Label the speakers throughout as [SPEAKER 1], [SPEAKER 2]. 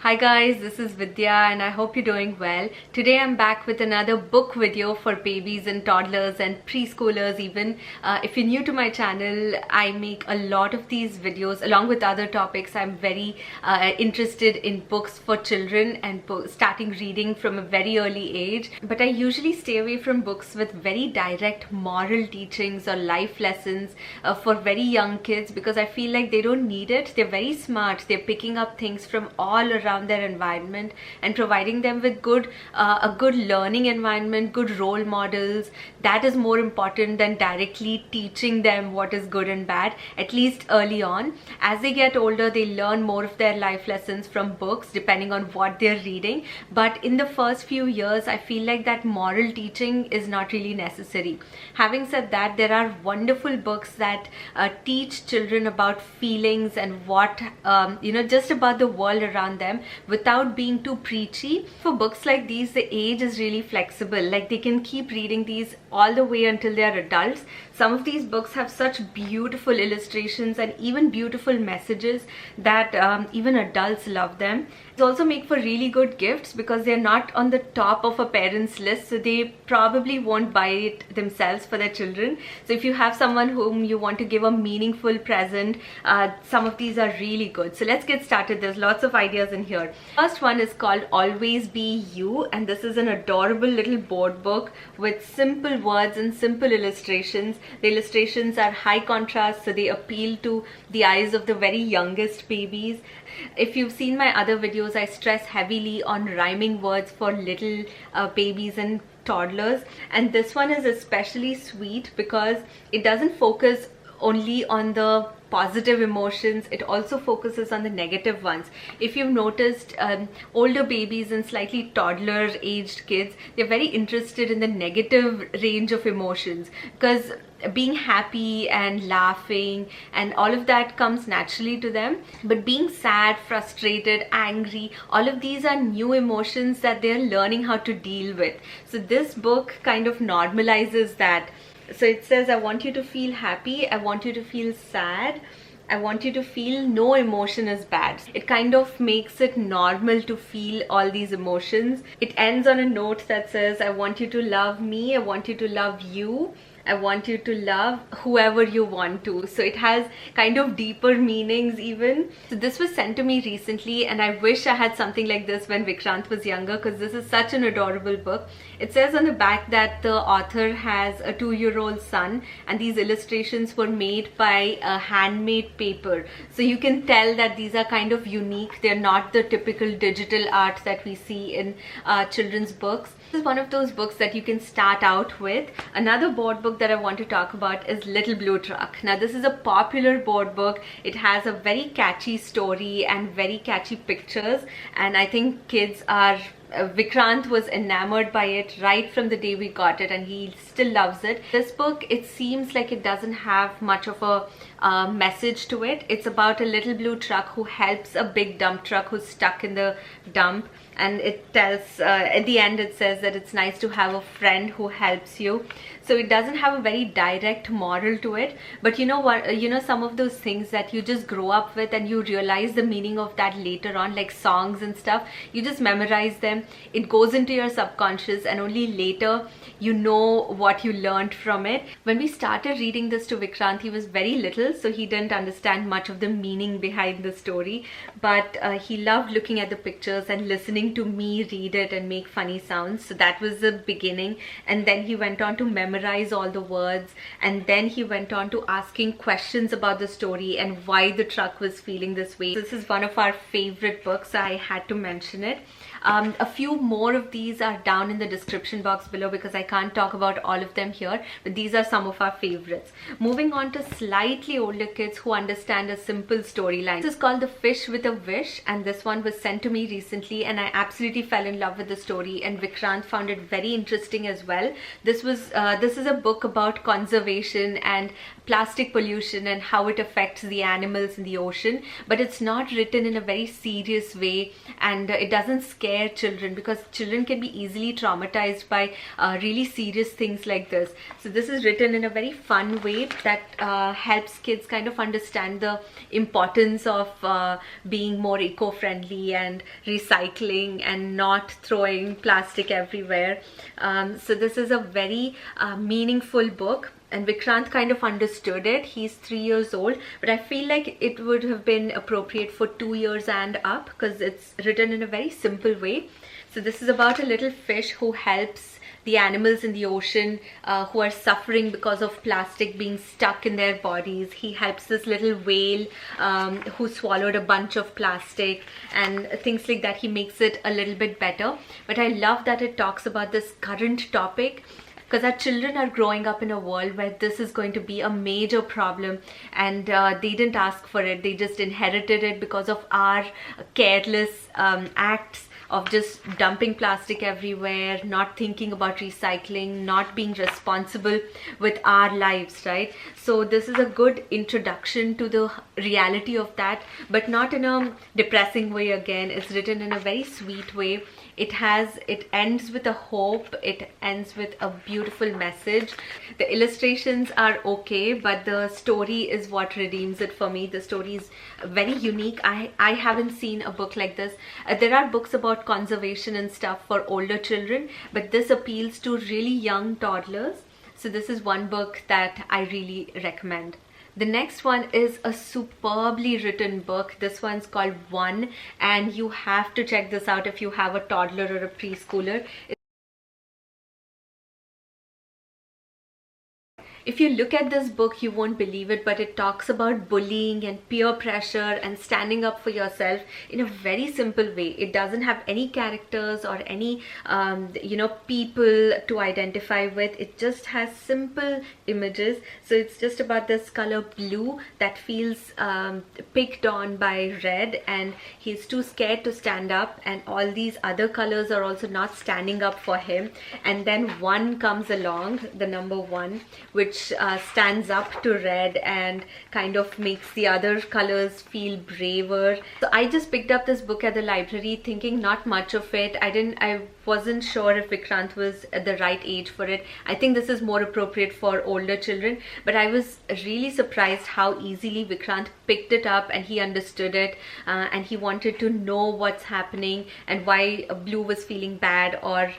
[SPEAKER 1] Hi guys, this is Vidya and I hope you're doing well. Today I'm back with another book video for babies and toddlers and preschoolers even. If you're new to my channel, I make a lot of these videos along with other topics. I'm very interested in books for children and starting reading from a very early age. But I usually stay away from books with very direct moral teachings or life lessons for very young kids because I feel like they don't need it. They're very smart. They're picking up things from all around their environment and providing them with a good learning environment, good role models. That is more important than directly teaching them what is good and bad, at least early on. As they get older, they learn more of their life lessons from books depending on what they're reading. But in the first few years, I feel like that moral teaching is not really necessary. Having said that, there are wonderful books that teach children about feelings and what, just about the world around them without being too preachy. For books like these, the age is really flexible. Like they can keep reading these all the way until they are adults. Some of these books have such beautiful illustrations and even beautiful messages that even adults love them. They also make for really good gifts because they're not on the top of a parent's list, so they probably won't buy it themselves for their children. So if you have someone whom you want to give a meaningful present, some of these are really good. So let's get started. There's lots of ideas in here. First one is called Always Be You, and this is an adorable little board book with simple words and simple illustrations. The illustrations are high contrast, so they appeal to the eyes of the very youngest babies. If you've seen my other videos, I stress heavily on rhyming words for little babies and toddlers, and this one is especially sweet because it doesn't focus only on the positive emotions, it also focuses on the negative ones. If you've noticed, older babies and slightly toddler aged kids, they're very interested in the negative range of emotions because being happy and laughing and all of that comes naturally to them, but being sad, frustrated, angry, all of these are new emotions that they're learning how to deal with. So this book kind of normalizes that. So it says, I want you to feel happy, I want you to feel sad, I want you to feel no emotion is bad. It kind of makes it normal to feel all these emotions. It ends on a note that says, I want you to love me, I want you to love you, I want you to love whoever you want to. So it has kind of deeper meanings even. So this was sent to me recently and I wish I had something like this when Vikrant was younger because this is such an adorable book. It says on the back that the author has a 2-year-old son and these illustrations were made by a handmade paper. So you can tell that these are kind of unique. They're not the typical digital art that we see in children's books. This is one of those books that you can start out with. Another board book that I want to talk about is Little Blue Truck. Now this is a popular board book. It has a very catchy story and very catchy pictures, and I think kids are Vikrant was enamored by it right from the day we got it and he still loves it. This book, it seems like it doesn't have much of a message to it. It's about a little blue truck who helps a big dump truck who's stuck in the dump, and it tells at the end it says that it's nice to have a friend who helps you. So it doesn't have a very direct moral to it, but you know what, some of those things that you just grow up with and you realize the meaning of that later on, like songs and stuff, you just memorize them. It goes into your subconscious and only later you know what you learned from it. When we started reading this to Vikrant, he was very little, so he didn't understand much of the meaning behind the story, but he loved looking at the pictures and listening to me read it and make funny sounds. So that was the beginning, and then he went on to memorize all the words, and then he went on to asking questions about the story and why the truck was feeling this way. This is one of our favorite books, so I had to mention it. A few more of these are down in the description box below because I can't talk about all of them here, but these are some of our favorites. Moving on to slightly older kids who understand a simple storyline. This is called The Fish with a Wish, and this one was sent to me recently and I absolutely fell in love with the story, and Vikrant found it very interesting as well. This is a book about conservation and plastic pollution and how it affects the animals in the ocean, but it's not written in a very serious way, and it doesn't scare children, because children can be easily traumatized by really serious things like this. So this is written in a very fun way that helps kids kind of understand the importance of being more eco-friendly and recycling and not throwing plastic everywhere. So this is a very meaningful book, and Vikrant kind of understood it. He's 3 years old, but I feel like it would have been appropriate for 2 years and up, because it's written in a very simple way. So this is about a little fish who helps the animals in the ocean who are suffering because of plastic being stuck in their bodies. He helps this little whale who swallowed a bunch of plastic and things like that. He makes it a little bit better. But I love that it talks about this current topic, because our children are growing up in a world where this is going to be a major problem, and they didn't ask for it. They just inherited it because of our careless acts of just dumping plastic everywhere, not thinking about recycling, not being responsible with our lives, right? So this is a good introduction to the reality of that, but not in a depressing way. Again, it's written in a very sweet way. It ends with a hope, it ends with a beautiful message. The illustrations are okay, but the story is what redeems it for me. The story is very unique. I haven't seen a book like this. There are books about conservation and stuff for older children, but this appeals to really young toddlers. So this is one book that I really recommend. The next one is a superbly written book. This one's called One, and you have to check this out if you have a toddler or a preschooler. If you look at this book, you won't believe it, but it talks about bullying and peer pressure and standing up for yourself in a very simple way. It doesn't have any characters or any people to identify with. It just has simple images. So it's just about this color blue that feels picked on by red, and he's too scared to stand up, and all these other colors are also not standing up for him. And then one comes along, the number one, which stands up to red and kind of makes the other colors feel braver. So I just picked up this book at the library thinking not much of it. I wasn't sure if Vikrant was at the right age for it. I think this is more appropriate for older children, but I was really surprised how easily Vikrant picked it up and he understood it, and he wanted to know what's happening and why blue was feeling bad, or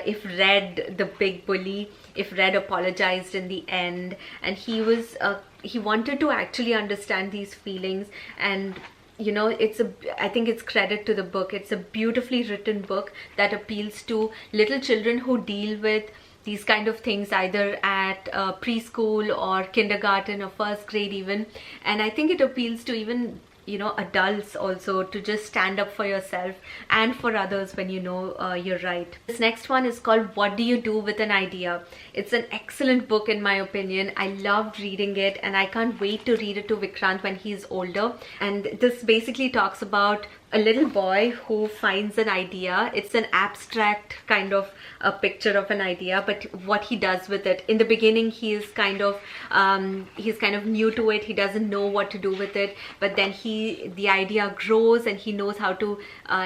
[SPEAKER 1] if red, the big bully, if red apologized in the end. And he wanted to actually understand these feelings. And I think it's credit to the book. It's a beautifully written book that appeals to little children who deal with these kind of things either at preschool or kindergarten or first grade even. And I think it appeals to even adults also, to just stand up for yourself and for others when you're right. This next one is called What Do You Do With an Idea? It's an excellent book in my opinion. I loved reading it, and I can't wait to read it to Vikrant when he's older. And this basically talks about a little boy who finds an idea. It's an abstract kind of a picture of an idea, but what he does with it. In the beginning, he's kind of new to it. He doesn't know what to do with it, but then the idea grows, and he knows how to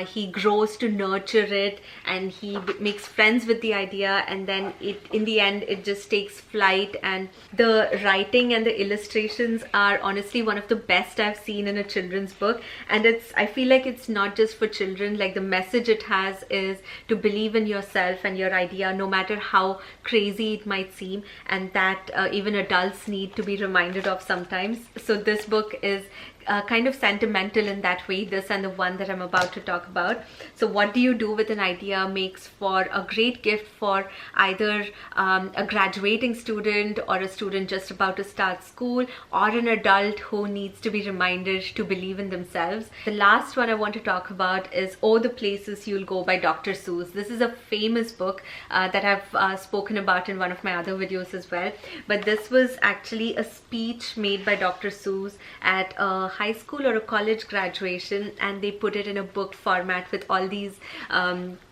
[SPEAKER 1] he grows to nurture it, and he makes friends with the idea, and then in the end it just takes flight. And the writing and the illustrations are honestly one of the best I've seen in a children's book. And I feel like it's not just for children. Like, the message it has is to believe in yourself and your idea, no matter how crazy it might seem, and that even adults need to be reminded of sometimes. So this book is kind of sentimental in that way, this and the one that I'm about to talk about. So What Do You Do With an Idea makes for a great gift for either a graduating student or a student just about to start school, or an adult who needs to be reminded to believe in themselves. The last one I want to talk about is Oh, the Places You'll Go by Dr. Seuss. This is a famous book that I've spoken about in one of my other videos as well. But this was actually a speech made by Dr. Seuss at a high school or a college graduation, and they put it in a book format with all these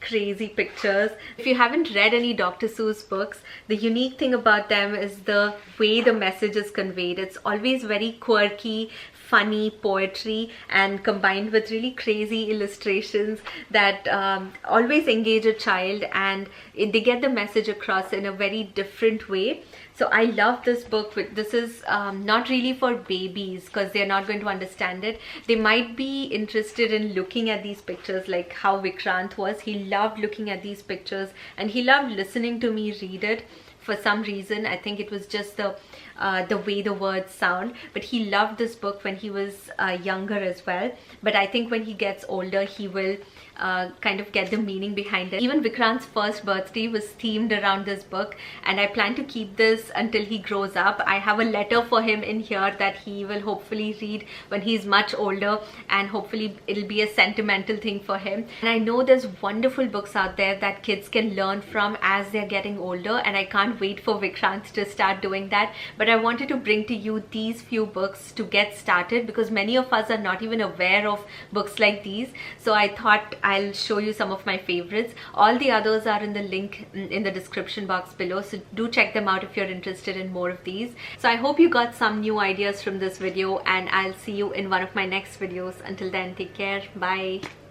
[SPEAKER 1] crazy pictures. If you haven't read any Dr. Seuss books, the unique thing about them is the way the message is conveyed. It's always very quirky, funny poetry, and combined with really crazy illustrations that always engage a child, and they get the message across in a very different way. So I love this book. This is not really for babies because they're not going to understand it. They might be interested in looking at these pictures, like how Vikrant was. He loved looking at these pictures and he loved listening to me read it. For some reason, I think it was just the way the words sound, but he loved this book when he was younger as well. But I think when he gets older, he will kind of get the meaning behind it. Even Vikrant's first birthday was themed around this book, and I plan to keep this until he grows up. I have a letter for him in here that he will hopefully read when he's much older, and hopefully it'll be a sentimental thing for him. And I know there's wonderful books out there that kids can learn from as they're getting older, and I can't wait for Vikrant to start doing that. But I wanted to bring to you these few books to get started, because many of us are not even aware of books like these. So I thought I'll show you some of my favorites. All the others are in the link in the description box below, so do check them out if you're interested in more of these. So I hope you got some new ideas from this video, and I'll see you in one of my next videos. Until then, take care. Bye.